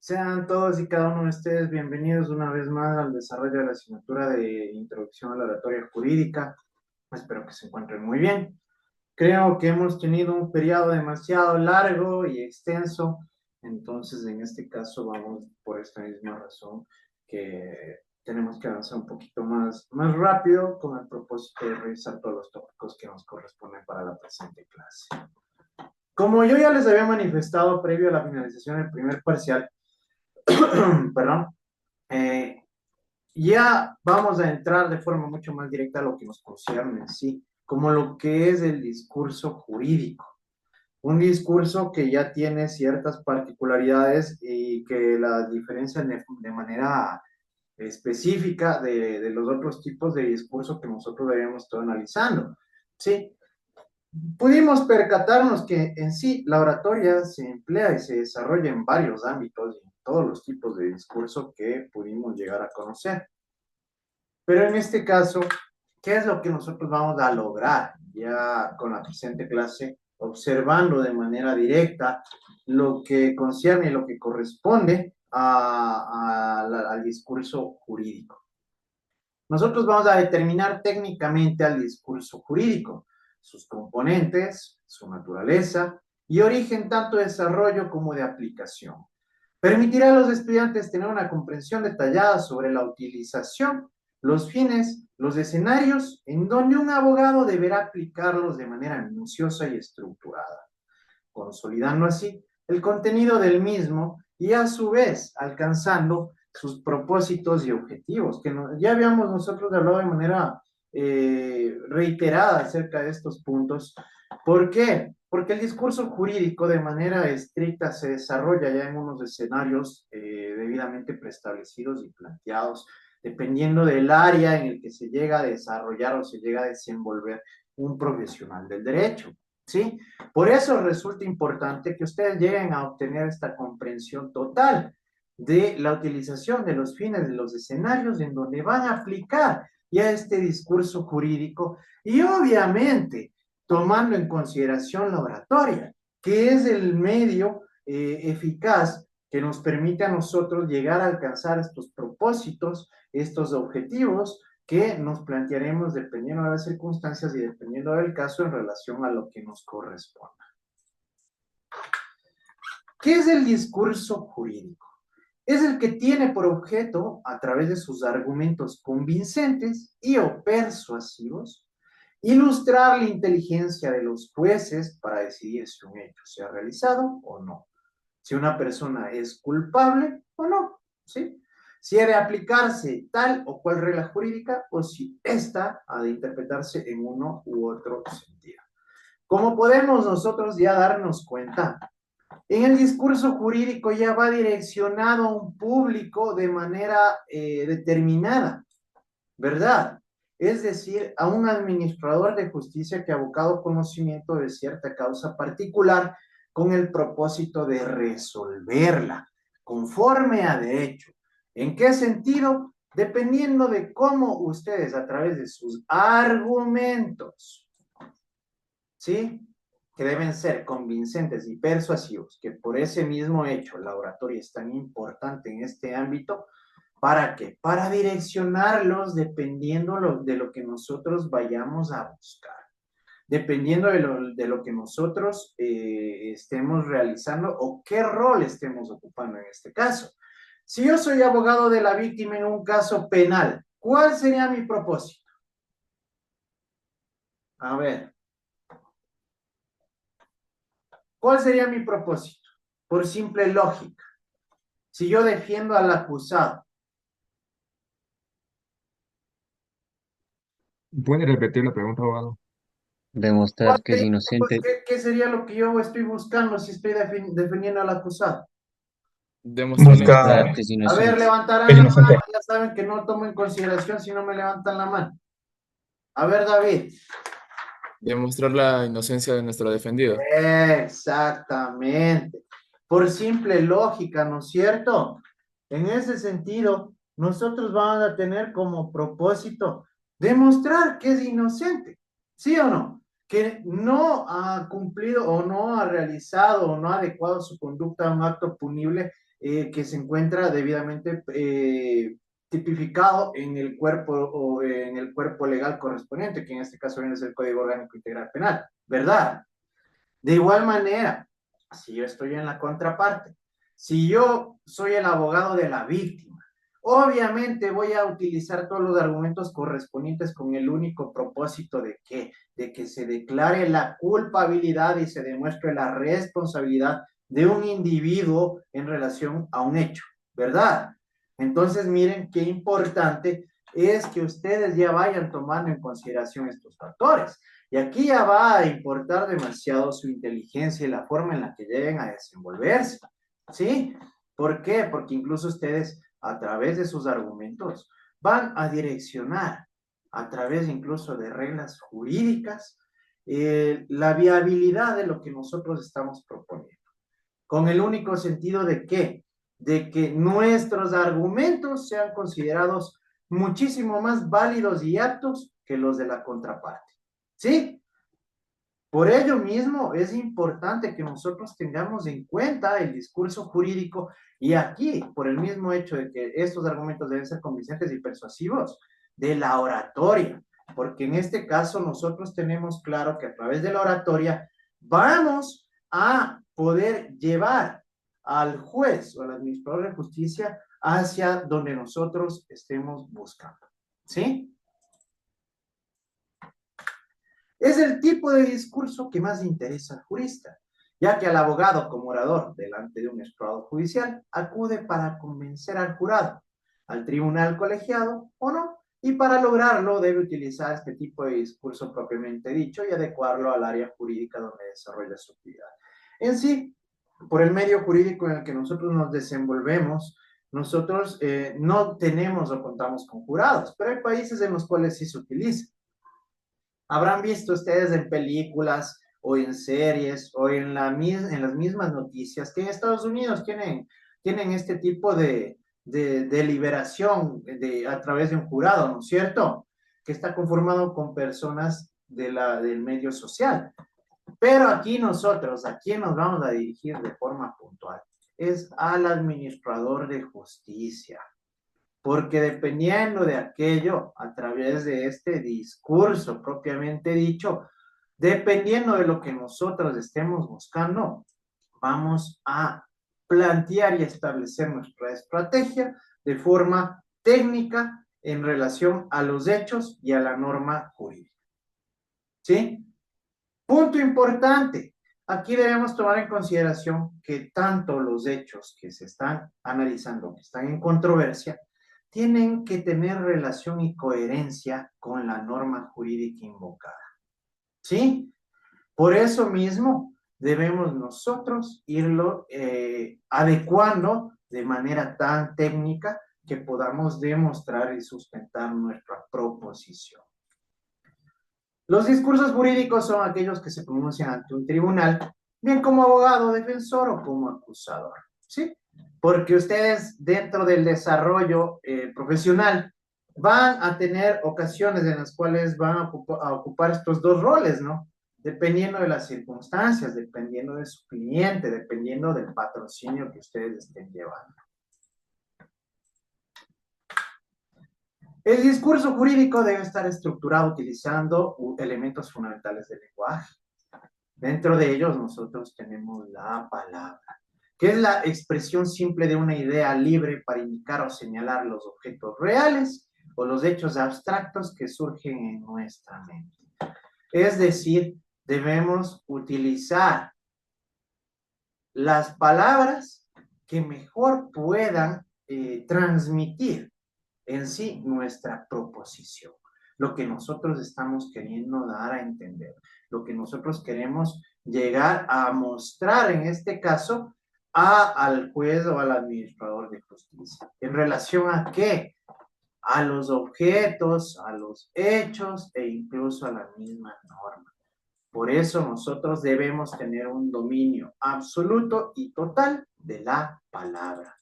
Sean todos y cada uno de ustedes bienvenidos una vez más al desarrollo de la asignatura de Introducción a la Oratoria Jurídica. Espero que se encuentren muy bien. Creo que hemos tenido un periodo demasiado largo y extenso, entonces en este caso vamos por esta misma razón que tenemos que avanzar un poquito más rápido con el propósito de revisar todos los tópicos que nos corresponden para la presente clase. Como yo ya les había manifestado previo a la finalización del primer parcial, perdón, eh, ya vamos a entrar de forma mucho más directa a lo que nos concierne en sí, como lo que es el discurso jurídico. Un discurso que ya tiene ciertas particularidades y que las diferencian de manera específica de los otros tipos de discurso que nosotros debemos estar analizando. Sí, pudimos percatarnos que en sí la oratoria se emplea y se desarrolla en varios ámbitos y en todos los tipos de discurso que pudimos llegar a conocer. Pero en este caso, ¿qué es lo que nosotros vamos a lograr ya con la presente clase? Observando de manera directa lo que concierne y lo que corresponde al discurso jurídico. Nosotros vamos a determinar técnicamente al discurso jurídico, sus componentes, su naturaleza y origen tanto de desarrollo como de aplicación. Permitirá a los estudiantes tener una comprensión detallada sobre la utilización, los fines, los escenarios en donde un abogado deberá aplicarlos de manera minuciosa y estructurada, consolidando así el contenido del mismo y a su vez alcanzando sus propósitos y objetivos, que ya habíamos nosotros hablado de manera reiterada acerca de estos puntos. ¿Por qué? Porque el discurso jurídico de manera estricta se desarrolla ya en unos escenarios debidamente preestablecidos y planteados, dependiendo del área en el que se llega a desarrollar o se llega a desenvolver un profesional del derecho, ¿sí? Por eso resulta importante que ustedes lleguen a obtener esta comprensión total de la utilización de los fines de los escenarios en donde van a aplicar ya este discurso jurídico y obviamente tomando en consideración la oratoria, que es el medio eficaz que nos permite a nosotros llegar a alcanzar estos propósitos, estos objetivos que nos plantearemos dependiendo de las circunstancias y dependiendo del caso en relación a lo que nos corresponda. ¿Qué es el discurso jurídico? Es el que tiene por objeto, a través de sus argumentos convincentes y o persuasivos, ilustrar la inteligencia de los jueces para decidir si un hecho se ha realizado o no, si una persona es culpable o no, ¿sí? Si ha de aplicarse tal o cual regla jurídica o si ésta ha de interpretarse en uno u otro sentido. Como podemos nosotros ya darnos cuenta, en el discurso jurídico ya va direccionado a un público de manera determinada, ¿verdad? Es decir, a un administrador de justicia que ha abocado conocimiento de cierta causa particular con el propósito de resolverla conforme a derecho. ¿En qué sentido? Dependiendo de cómo ustedes a través de sus argumentos, ¿sí? Que deben ser convincentes y persuasivos, que por ese mismo hecho la oratoria es tan importante en este ámbito. ¿Para qué? Para direccionarlos dependiendo de lo que nosotros vayamos a buscar, dependiendo de lo que nosotros estemos realizando o qué rol estemos ocupando en este caso. Si yo soy abogado de la víctima en un caso penal, ¿cuál sería mi propósito? A ver, ¿cuál sería mi propósito? Por simple lógica. Si yo defiendo al acusado, ¿Puede repetir la pregunta, abogado? ¿cuál Demostrar que es sería, inocente. qué sería lo que yo estoy buscando si estoy defendiendo al acusado? Demostrar la Demostrar inocencia. que es A ver, inocente. levantarán Es la inocente. mano, ya saben que no tomo en consideración si no me levantan la mano. A ver, David. Demostrar la inocencia de nuestro defendido. Exactamente. Por simple lógica, ¿no es cierto? En ese sentido, nosotros vamos a tener como propósito demostrar que es inocente, ¿sí o no? Que no ha cumplido o no ha realizado o no ha adecuado su conducta a un acto punible que se encuentra debidamente tipificado en el cuerpo o en el cuerpo legal correspondiente, que en este caso viene a ser el Código Orgánico Integral Penal, ¿verdad? De igual manera, si yo estoy en la contraparte, si yo soy el abogado de la víctima, obviamente voy a utilizar todos los argumentos correspondientes con el único propósito de que se declare la culpabilidad y se demuestre la responsabilidad de un individuo en relación a un hecho, ¿verdad? Entonces, miren qué importante es que ustedes ya vayan tomando en consideración estos factores. Y aquí ya va a importar demasiado su inteligencia y la forma en la que lleguen a desenvolverse, ¿sí? ¿Por qué? Porque incluso ustedes, a través de sus argumentos, van a direccionar, a través incluso de reglas jurídicas, la viabilidad de lo que nosotros estamos proponiendo. Con el único sentido de qué? De que nuestros argumentos sean considerados muchísimo más válidos y aptos que los de la contraparte. ¿Sí? Por ello mismo es importante que nosotros tengamos en cuenta el discurso jurídico y aquí, por el mismo hecho de que estos argumentos deben ser convincentes y persuasivos, de la oratoria, porque en este caso nosotros tenemos claro que a través de la oratoria vamos a poder llevar al juez o al administrador de justicia hacia donde nosotros estemos buscando. ¿Sí? Es el tipo de discurso que más interesa al jurista, ya que al abogado como orador delante de un estrado judicial acude para convencer al jurado, al tribunal colegiado o no, y para lograrlo debe utilizar este tipo de discurso propiamente dicho y adecuarlo al área jurídica donde desarrolla su actividad. En sí, por el medio jurídico en el que nosotros nos desenvolvemos, nosotros no tenemos o contamos con jurados, pero hay países en los cuales sí se utiliza. Habrán visto ustedes en películas o en series o en las mismas noticias que en Estados Unidos tienen este tipo de deliberación a través de un jurado, ¿no es cierto? Que está conformado con personas del medio social. Pero aquí nosotros, ¿a quién nos vamos a dirigir de forma puntual? Es al administrador de justicia. Porque dependiendo de aquello, a través de este discurso propiamente dicho, dependiendo de lo que nosotros estemos buscando, vamos a plantear y establecer nuestra estrategia de forma técnica en relación a los hechos y a la norma jurídica. ¿Sí? Punto importante. Aquí debemos tomar en consideración que tanto los hechos que se están analizando, que están en controversia, tienen que tener relación y coherencia con la norma jurídica invocada. ¿Sí? Por eso mismo debemos nosotros irlo adecuando de manera tan técnica que podamos demostrar y sustentar nuestra proposición. Los discursos jurídicos son aquellos que se pronuncian ante un tribunal, bien como abogado, defensor o como acusador, ¿sí? Porque ustedes dentro del desarrollo profesional van a tener ocasiones en las cuales van a ocupar estos dos roles, ¿no? Dependiendo de las circunstancias, dependiendo de su cliente, dependiendo del patrocinio que ustedes estén llevando. El discurso jurídico debe estar estructurado utilizando elementos fundamentales del lenguaje. Dentro de ellos nosotros tenemos la palabra, que es la expresión simple de una idea libre para indicar o señalar los objetos reales o los hechos abstractos que surgen en nuestra mente. Es decir, debemos utilizar las palabras que mejor puedan transmitir en sí nuestra proposición, lo que nosotros estamos queriendo dar a entender, lo que nosotros queremos llegar a mostrar en este caso al juez o al administrador de justicia. ¿En relación a qué? A los objetos, a los hechos e incluso a la misma norma. Por eso nosotros debemos tener un dominio absoluto y total de la palabra.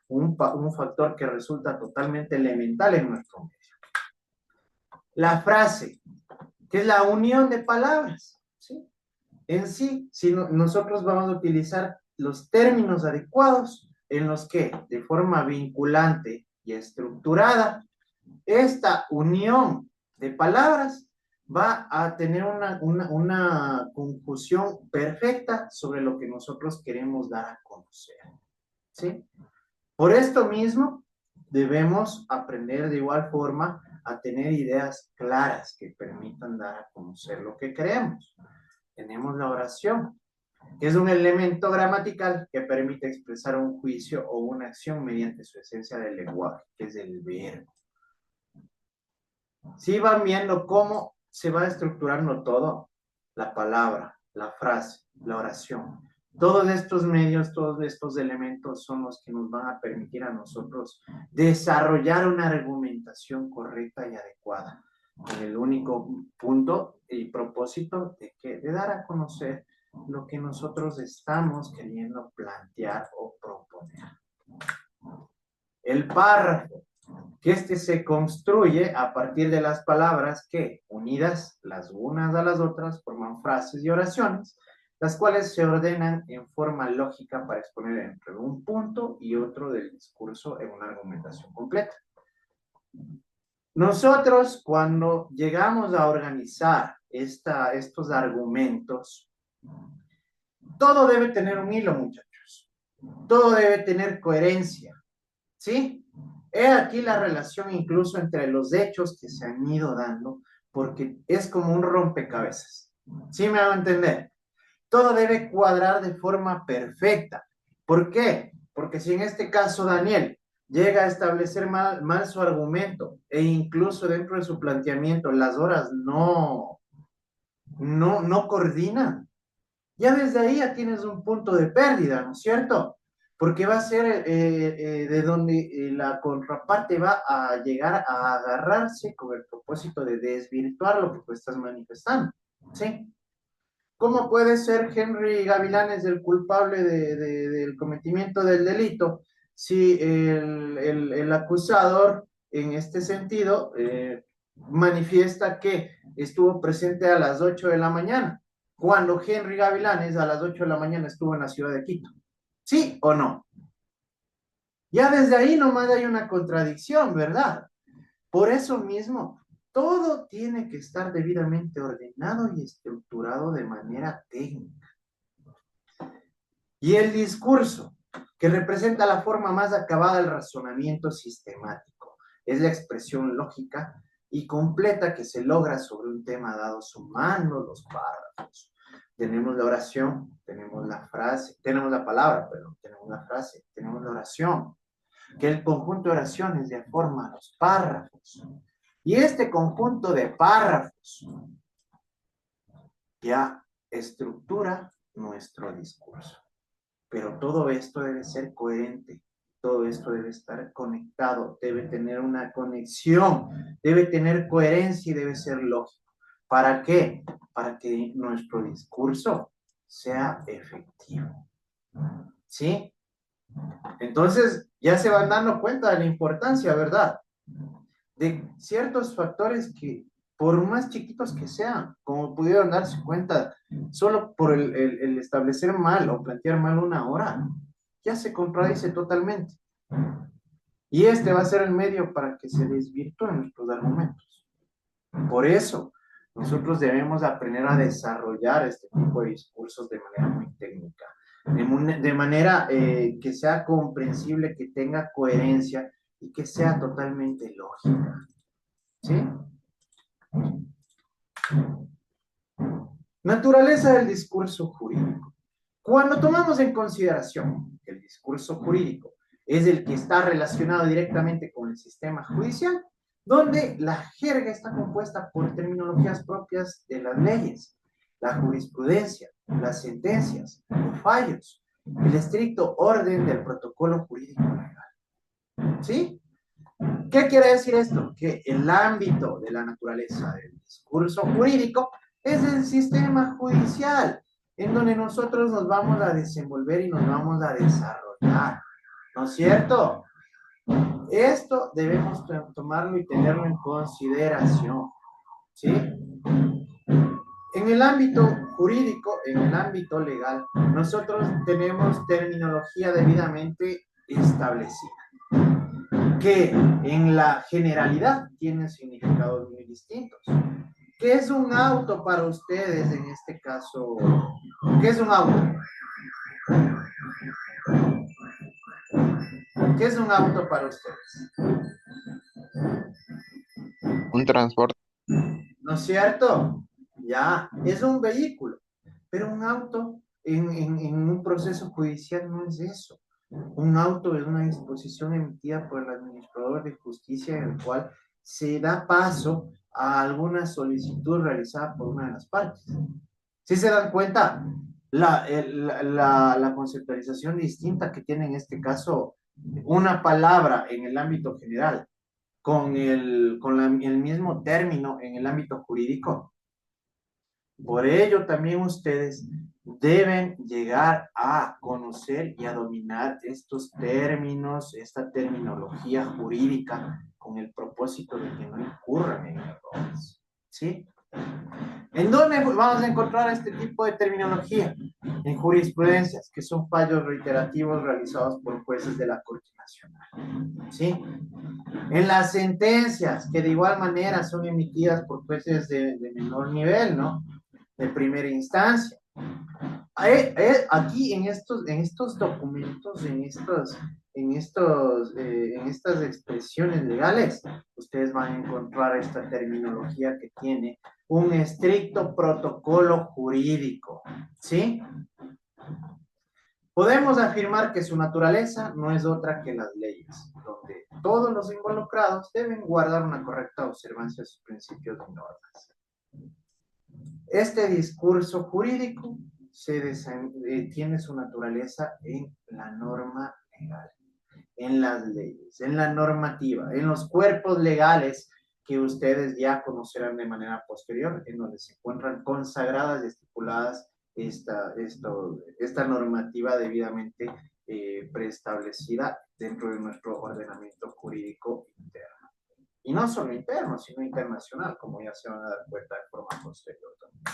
Un factor que resulta totalmente elemental en nuestro medio. La frase, que es la unión de palabras, ¿sí? En sí, si nosotros vamos a utilizar los términos adecuados, en los que, de forma vinculante y estructurada, esta unión de palabras va a tener una confusión perfecta sobre lo que nosotros queremos dar a conocer, ¿sí? Por esto mismo, debemos aprender de igual forma a tener ideas claras que permitan dar a conocer lo que queremos. Tenemos la oración, que es un elemento gramatical que permite expresar un juicio o una acción mediante su esencia del lenguaje, que es el verbo. Si van viendo cómo se va estructurando todo, la palabra, la frase, la oración. Todos estos medios, todos estos elementos son los que nos van a permitir a nosotros desarrollar una argumentación correcta y adecuada, con el único punto y propósito de dar a conocer lo que nosotros estamos queriendo plantear o proponer. El párrafo, que se construye a partir de las palabras que, unidas las unas a las otras, forman frases y oraciones, las cuales se ordenan en forma lógica para exponer entre un punto y otro del discurso en una argumentación completa. Nosotros, cuando llegamos a organizar estos argumentos, todo debe tener un hilo, muchachos. Todo debe tener coherencia, ¿sí? He aquí la relación incluso entre los hechos que se han ido dando, porque es como un rompecabezas. ¿Sí me hago entender? Todo debe cuadrar de forma perfecta. ¿Por qué? Porque si en este caso Daniel llega a establecer mal su argumento e incluso dentro de su planteamiento las horas no coordinan, ya desde ahí ya tienes un punto de pérdida, ¿no es cierto? Porque va a ser de donde la contraparte va a llegar a agarrarse con el propósito de desvirtuar lo que tú estás manifestando, ¿sí? ¿Cómo puede ser Henry Gavilanes el culpable del cometimiento del delito si el acusador en este sentido manifiesta que estuvo presente a las 8 de la mañana, cuando Henry Gavilanes a las 8 de la mañana estuvo en la ciudad de Quito? ¿Sí o no? Ya desde ahí nomás hay una contradicción, ¿verdad? Por eso mismo, todo tiene que estar debidamente ordenado y estructurado de manera técnica. Y el discurso, que representa la forma más acabada del razonamiento sistemático, es la expresión lógica y completa que se logra sobre un tema dado sumando los párrafos. Tenemos la oración, tenemos la frase, tenemos la palabra, perdón, tenemos la frase, tenemos la oración, que el conjunto de oraciones de forma los párrafos. Y este conjunto de párrafos ya estructura nuestro discurso. Pero todo esto debe ser coherente, todo esto debe estar conectado, debe tener una conexión, debe tener coherencia y debe ser lógico. ¿Para qué? Para que nuestro discurso sea efectivo. ¿Sí? Entonces, ya se van dando cuenta de la importancia, ¿verdad? De ciertos factores que, por más chiquitos que sean, como pudieron darse cuenta, solo por el establecer mal o plantear mal una hora, ya se contradice totalmente. Y este va a ser el medio para que se desvirtúen nuestros argumentos. Por eso, nosotros debemos aprender a desarrollar este tipo de discursos de manera muy técnica, de manera que sea comprensible, que tenga coherencia y que sea totalmente lógica. ¿Sí? Naturaleza del discurso jurídico. Cuando tomamos en consideración que el discurso jurídico es el que está relacionado directamente con el sistema judicial, donde la jerga está compuesta por terminologías propias de las leyes, la jurisprudencia, las sentencias, los fallos, el estricto orden del protocolo jurídico legal. ¿Sí? ¿Qué quiere decir esto? Que el ámbito de la naturaleza del discurso jurídico es el sistema judicial, en donde nosotros nos vamos a desenvolver y nos vamos a desarrollar, ¿no es cierto? Esto debemos tomarlo y tenerlo en consideración, ¿sí? En el ámbito jurídico, en el ámbito legal, nosotros tenemos terminología debidamente establecida, que en la generalidad tienen significados muy distintos. ¿Qué es un auto para ustedes en este caso? ¿Qué es un auto? ¿Qué es un auto para ustedes? Un transporte. ¿No es cierto? Ya, es un vehículo, pero un auto en un proceso judicial no es eso. Un auto es una disposición emitida por el administrador de justicia en el cual se da paso a alguna solicitud realizada por una de las partes. ¿Sí se dan cuenta? La conceptualización distinta que tiene en este caso una palabra en el ámbito general con el mismo término en el ámbito jurídico. Por ello, también ustedes deben llegar a conocer y a dominar estos términos, esta terminología jurídica, con el propósito de que no incurran en errores. ¿Sí? ¿En dónde vamos a encontrar este tipo de terminología? En jurisprudencias, que son fallos reiterativos realizados por jueces de la Corte Nacional. ¿Sí? En las sentencias, que de igual manera son emitidas por jueces de menor nivel, ¿no? De primera instancia. Aquí en estos documentos, en estas expresiones legales, ustedes van a encontrar esta terminología que tiene un estricto protocolo jurídico, ¿sí? Podemos afirmar que su naturaleza no es otra que las leyes, donde todos los involucrados deben guardar una correcta observancia de sus principios y normas. Este discurso jurídico tiene su naturaleza en la norma legal, en las leyes, en la normativa, en los cuerpos legales que ustedes ya conocerán de manera posterior, en donde se encuentran consagradas y estipuladas esta normativa debidamente preestablecida dentro de nuestro ordenamiento jurídico interno. Y no solo interno, sino internacional, como ya se van a dar cuenta de forma posterior también.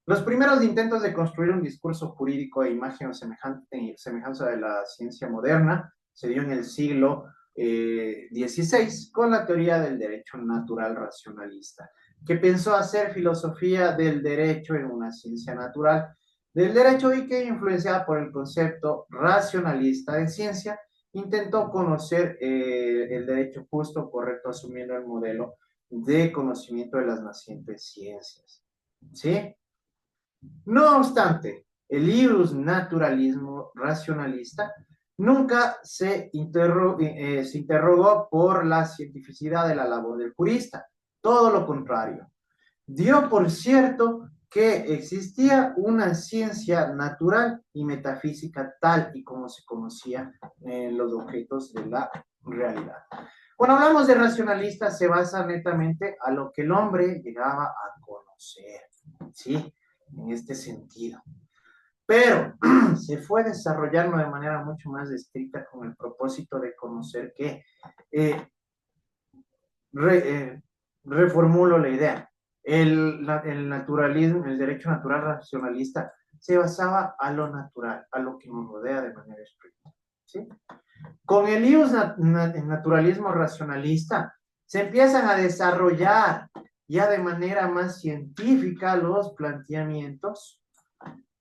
Los primeros intentos de construir un discurso jurídico a imagen o semejanza de la ciencia moderna se dio en el siglo XVI con la teoría del derecho natural racionalista, que pensó hacer filosofía del derecho en una ciencia natural del derecho y que, influenciada por el concepto racionalista de ciencia, intentó conocer el derecho justo, correcto, asumiendo el modelo de conocimiento de las nacientes ciencias. ¿Sí? No obstante, el ius naturalismo racionalista nunca se interrogó por la cientificidad de la labor del jurista. Todo lo contrario. Dio por cierto que existía una ciencia natural y metafísica tal y como se conocía en los objetos de la realidad. Cuando hablamos de racionalista, se basa netamente a lo que el hombre llegaba a conocer, ¿sí? En este sentido. Pero se fue desarrollando de manera mucho más estricta con el propósito de conocer que, reformulo la idea, el naturalismo, el derecho natural racionalista se basaba a lo natural, a lo que nos rodea de manera estricta, ¿sí? Con el naturalismo racionalista se empiezan a desarrollar ya de manera más científica los planteamientos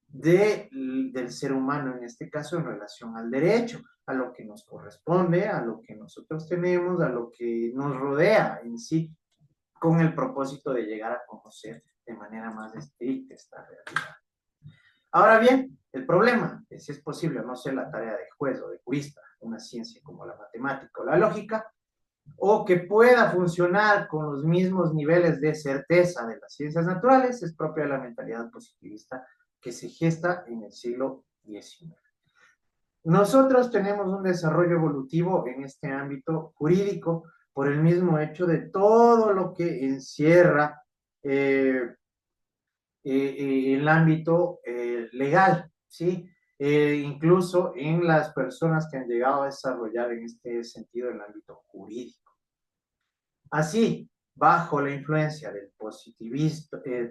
del ser humano, en este caso en relación al derecho, a lo que nos corresponde, a lo que nosotros tenemos, a lo que nos rodea en sí, con el propósito de llegar a conocer de manera más estricta esta realidad. Ahora bien, el problema es si es posible o no ser la tarea de juez o de jurista, una ciencia como la matemática o la lógica, o que pueda funcionar con los mismos niveles de certeza de las ciencias naturales, es propia de la mentalidad positivista que se gesta en el siglo XIX. Nosotros tenemos un desarrollo evolutivo en este ámbito jurídico por el mismo hecho de todo lo que encierra el ámbito legal, ¿sí? Incluso en las personas que han llegado a desarrollar en este sentido el ámbito jurídico. Así, bajo la influencia del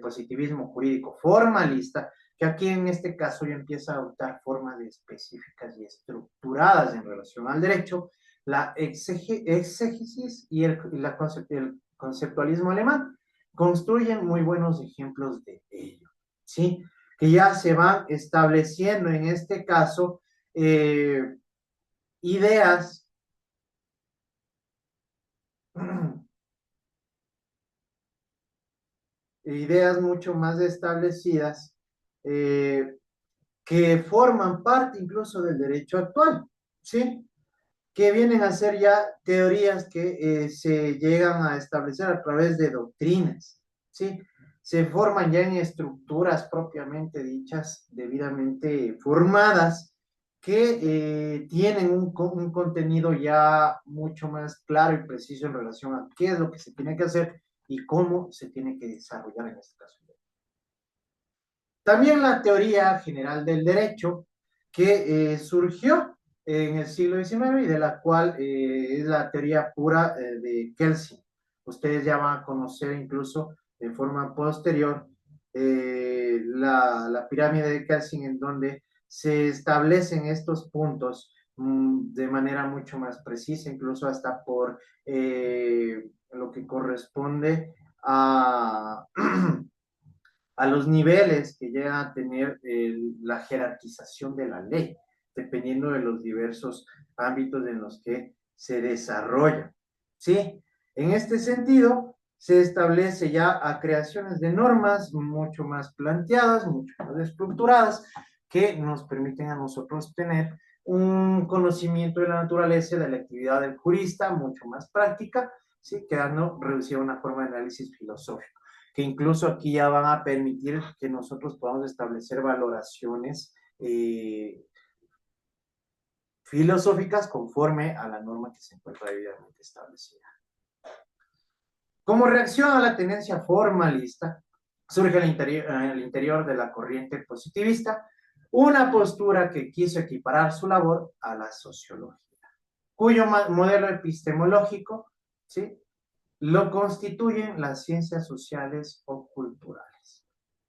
positivismo jurídico formalista, que aquí en este caso ya empieza a adoptar formas específicas y estructuradas en relación al derecho, la exégesis y el conceptualismo alemán construyen muy buenos ejemplos de ello, ¿sí? Que ya se van estableciendo en este caso ideas ideas mucho más establecidas que forman parte incluso del derecho actual, ¿sí? Que vienen a ser ya teorías que se llegan a establecer a través de doctrinas, ¿sí? Se forman ya en estructuras propiamente dichas, debidamente formadas, que tienen un contenido ya mucho más claro y preciso en relación a qué es lo que se tiene que hacer y cómo se tiene que desarrollar en este caso. También la teoría general del derecho, que surgió en el siglo XIX y de la cual es la teoría pura de Kelsen. Ustedes ya van a conocer incluso de forma posterior la pirámide de Kelsen, en donde se establecen estos puntos de manera mucho más precisa, incluso hasta por lo que corresponde a a los niveles que llega a tener la jerarquización de la ley, dependiendo de los diversos ámbitos en los que se desarrolla. ¿Sí? En este sentido, se establece ya a creaciones de normas mucho más planteadas, mucho más estructuradas, que nos permiten a nosotros tener un conocimiento de la naturaleza y de la actividad del jurista mucho más práctica, ¿sí? Quedando reducida a una forma de análisis filosófico, que incluso aquí ya van a permitir que nosotros podamos establecer valoraciones filosóficas conforme a la norma que se encuentra debidamente establecida. Como reacción a la tendencia formalista, surge en el interior de la corriente positivista una postura que quiso equiparar su labor a la sociología, cuyo modelo epistemológico, ¿sí?, lo constituyen las ciencias sociales o culturales.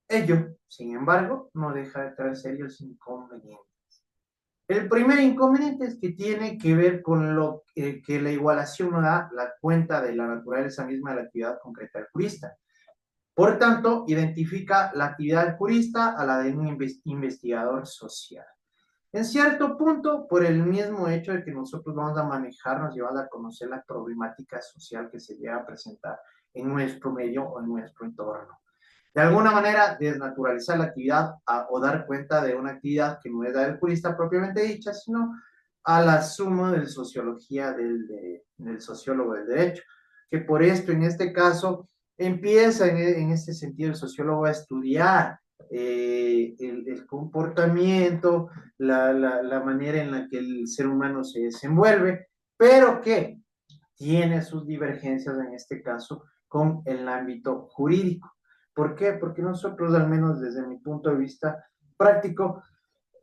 Ello, sin embargo, no deja de traer serios inconvenientes. El primer inconveniente es que tiene que ver con lo que la igualación no da la cuenta de la naturaleza misma de la actividad concreta del jurista. Por tanto, identifica la actividad del jurista a la de un investigador social. En cierto punto, por el mismo hecho de que nosotros vamos a manejarnos y vamos a conocer la problemática social que se llega a presentar en nuestro medio o en nuestro entorno. De alguna manera, desnaturalizar la actividad o dar cuenta de una actividad que no es la del jurista propiamente dicha, sino a la suma de sociología del sociólogo del derecho, que por esto, en este caso, empieza en este sentido el sociólogo a estudiar el comportamiento, la manera en la que el ser humano se desenvuelve, pero que tiene sus divergencias en este caso con el ámbito jurídico. ¿Por qué? Porque nosotros, al menos desde mi punto de vista práctico,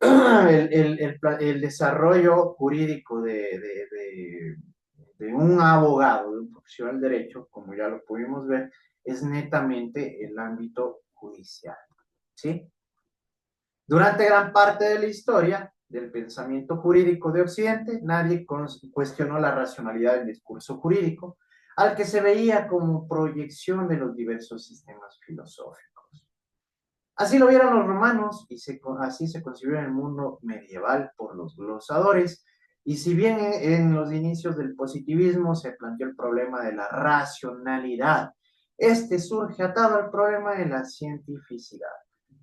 el desarrollo jurídico de un abogado, de un profesional del derecho, como ya lo pudimos ver, es netamente el ámbito judicial, ¿sí? Durante gran parte de la historia del pensamiento jurídico de Occidente, nadie cuestionó la racionalidad del discurso jurídico, al que se veía como proyección de los diversos sistemas filosóficos. Así lo vieron los romanos y así se concibió en el mundo medieval por los glosadores, y si bien en los inicios del positivismo se planteó el problema de la racionalidad, este surge atado al problema de la cientificidad,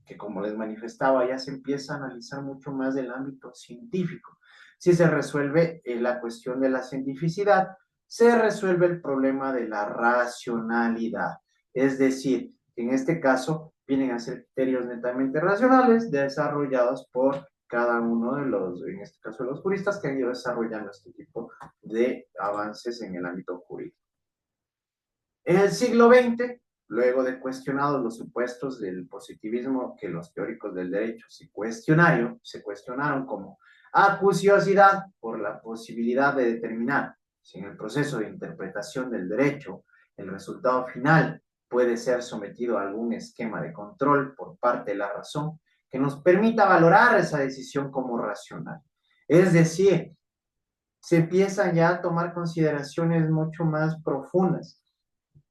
que como les manifestaba ya se empieza a analizar mucho más del ámbito científico. Si se resuelve la cuestión de la cientificidad, se resuelve el problema de la racionalidad. Es decir, en este caso vienen a ser criterios netamente racionales desarrollados por cada uno de los, en este caso los juristas, que han ido desarrollando este tipo de avances en el ámbito jurídico. En el siglo XX, luego de cuestionados los supuestos del positivismo que los teóricos del derecho se cuestionaron como acuciosidad por la posibilidad de determinar si en el proceso de interpretación del derecho el resultado final puede ser sometido a algún esquema de control por parte de la razón, que nos permita valorar esa decisión como racional. Es decir, se empiezan ya a tomar consideraciones mucho más profundas.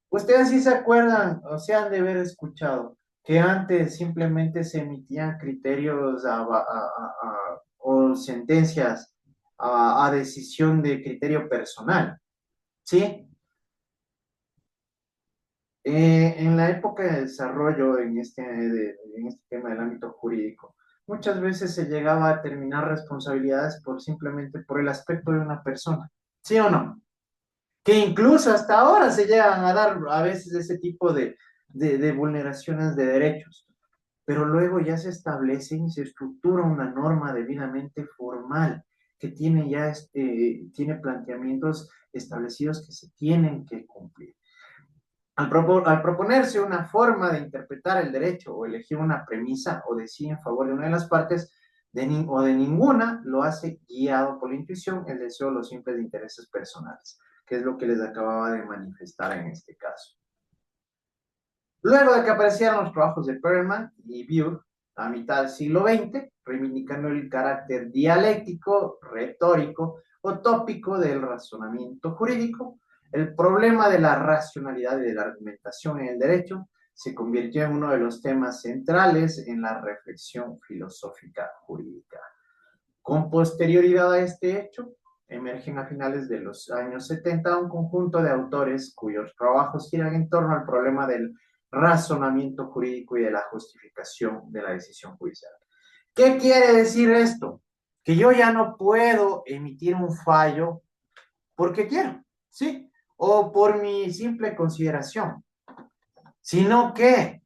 Ustedes sí se acuerdan, o se han de haber escuchado, que antes simplemente se emitían criterios o sentencias a decisión de criterio personal, ¿sí? En la época de desarrollo en este tema del ámbito jurídico, muchas veces se llegaba a determinar responsabilidades simplemente por el aspecto de una persona, ¿sí o no? Que incluso hasta ahora se llegan a dar a veces ese tipo de vulneraciones de derechos, pero luego ya se establece y se estructura una norma debidamente formal que tiene ya tiene planteamientos establecidos que se tienen que cumplir. Al proponerse una forma de interpretar el derecho o elegir una premisa o decir en favor de una de las partes o de ninguna, lo hace guiado por la intuición, el deseo o los simples intereses personales, que es lo que les acababa de manifestar en este caso. Luego de que aparecieron los trabajos de Perelman y Buell a mitad del siglo XX, reivindicando el carácter dialéctico, retórico o tópico del razonamiento jurídico, el problema de la racionalidad y de la argumentación en el derecho se convirtió en uno de los temas centrales en la reflexión filosófica jurídica. Con posterioridad a este hecho, emergen a finales de los años 70 un conjunto de autores cuyos trabajos giran en torno al problema del razonamiento jurídico y de la justificación de la decisión judicial. ¿Qué quiere decir esto? Que yo ya no puedo emitir un fallo porque quiero, ¿sí? O por mi simple consideración, sino que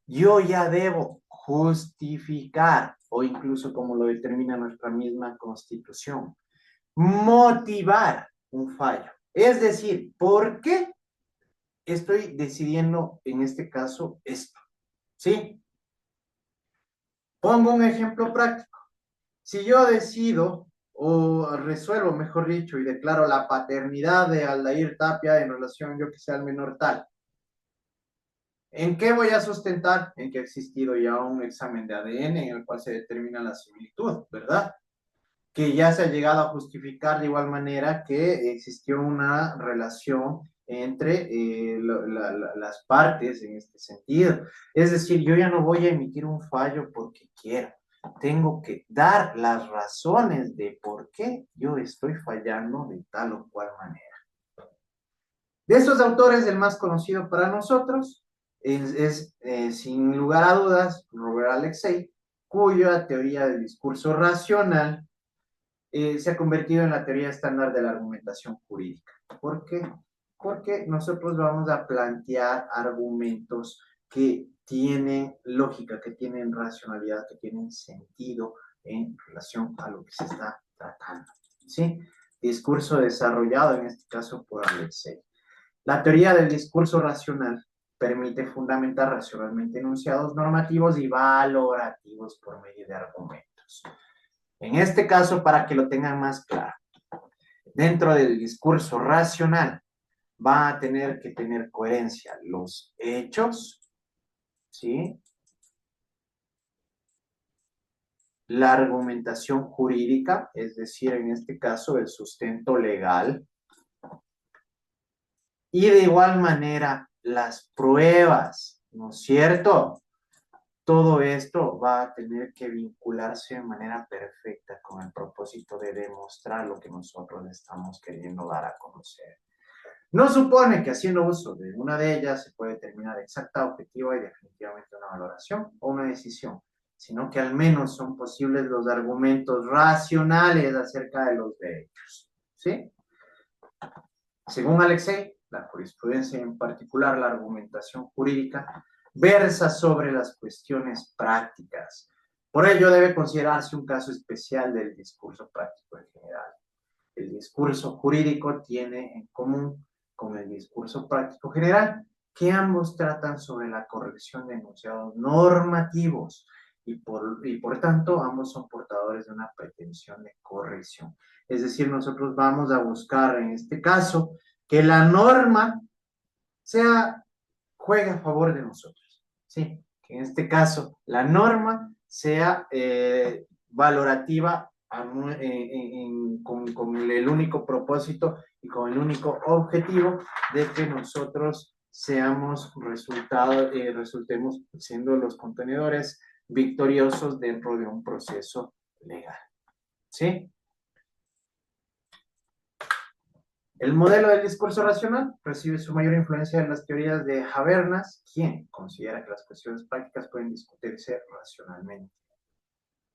yo ya debo justificar, o incluso como lo determina nuestra misma Constitución, motivar un fallo. Es decir, ¿por qué estoy decidiendo en este caso esto? ¿Sí? Pongo un ejemplo práctico. Si yo decido o resuelvo, mejor dicho, y declaro la paternidad de Aldair Tapia en relación, yo que sea el menor tal, ¿en qué voy a sustentar? En que ha existido ya un examen de ADN en el cual se determina la similitud, ¿verdad? Que ya se ha llegado a justificar de igual manera que existió una relación entre las partes en este sentido. Es decir, yo ya no voy a emitir un fallo porque quiera. Tengo que dar las razones de por qué yo estoy fallando de tal o cual manera. De estos autores, el más conocido para nosotros es sin lugar a dudas, Robert Alexei, cuya teoría del discurso racional se ha convertido en la teoría estándar de la argumentación jurídica. ¿Por qué? Porque nosotros vamos a plantear argumentos que tienen lógica, que tienen racionalidad, que tienen sentido en relación a lo que se está tratando. ¿Sí? Discurso desarrollado en este caso por Alexei. La teoría del discurso racional permite fundamentar racionalmente enunciados normativos y valorativos por medio de argumentos. En este caso, para que lo tengan más claro, dentro del discurso racional va a tener que tener coherencia los hechos, ¿sí? La argumentación jurídica, es decir, en este caso, el sustento legal, y de igual manera las pruebas, ¿no es cierto? Todo esto va a tener que vincularse de manera perfecta con el propósito de demostrar lo que nosotros estamos queriendo dar a conocer. No supone que haciendo uso de una de ellas se puede determinar exacta, objetiva y definitivamente una valoración o una decisión, sino que al menos son posibles los argumentos racionales acerca de los derechos. ¿Sí? Según Alexei, la jurisprudencia, en particular la argumentación jurídica, versa sobre las cuestiones prácticas. Por ello debe considerarse un caso especial del discurso práctico en general. El discurso jurídico tiene en común con el discurso práctico general que ambos tratan sobre la corrección de enunciados normativos y por tanto ambos son portadores de una pretensión de corrección. Es decir, nosotros vamos a buscar en este caso que la norma juegue a favor de nosotros, ¿sí? que en este caso la norma sea valorativa con el único propósito y con el único objetivo de que nosotros resultemos siendo los contenedores victoriosos dentro de un proceso legal. ¿Sí? El modelo del discurso racional recibe su mayor influencia en las teorías de Habermas, quien considera que las cuestiones prácticas pueden discutirse racionalmente.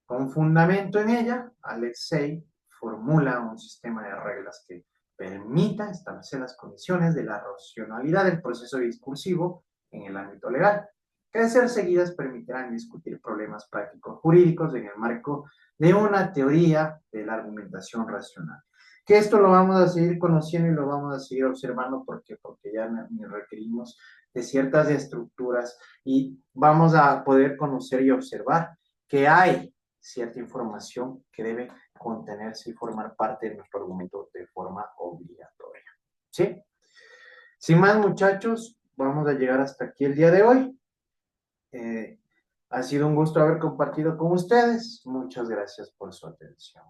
Con fundamento en ella, Alexei formula un sistema de reglas que permita establecer las condiciones de la racionalidad del proceso discursivo en el ámbito legal, que de ser seguidas permitirán discutir problemas prácticos jurídicos en el marco de una teoría de la argumentación racional. Que esto lo vamos a seguir conociendo y lo vamos a seguir observando porque ya requerimos de ciertas estructuras y vamos a poder conocer y observar que hay cierta información que debe contenerse y formar parte de nuestro argumento de forma obligatoria. ¿Sí? Sin más, muchachos, vamos a llegar hasta aquí el día de hoy. Ha sido un gusto haber compartido con ustedes. Muchas gracias por su atención.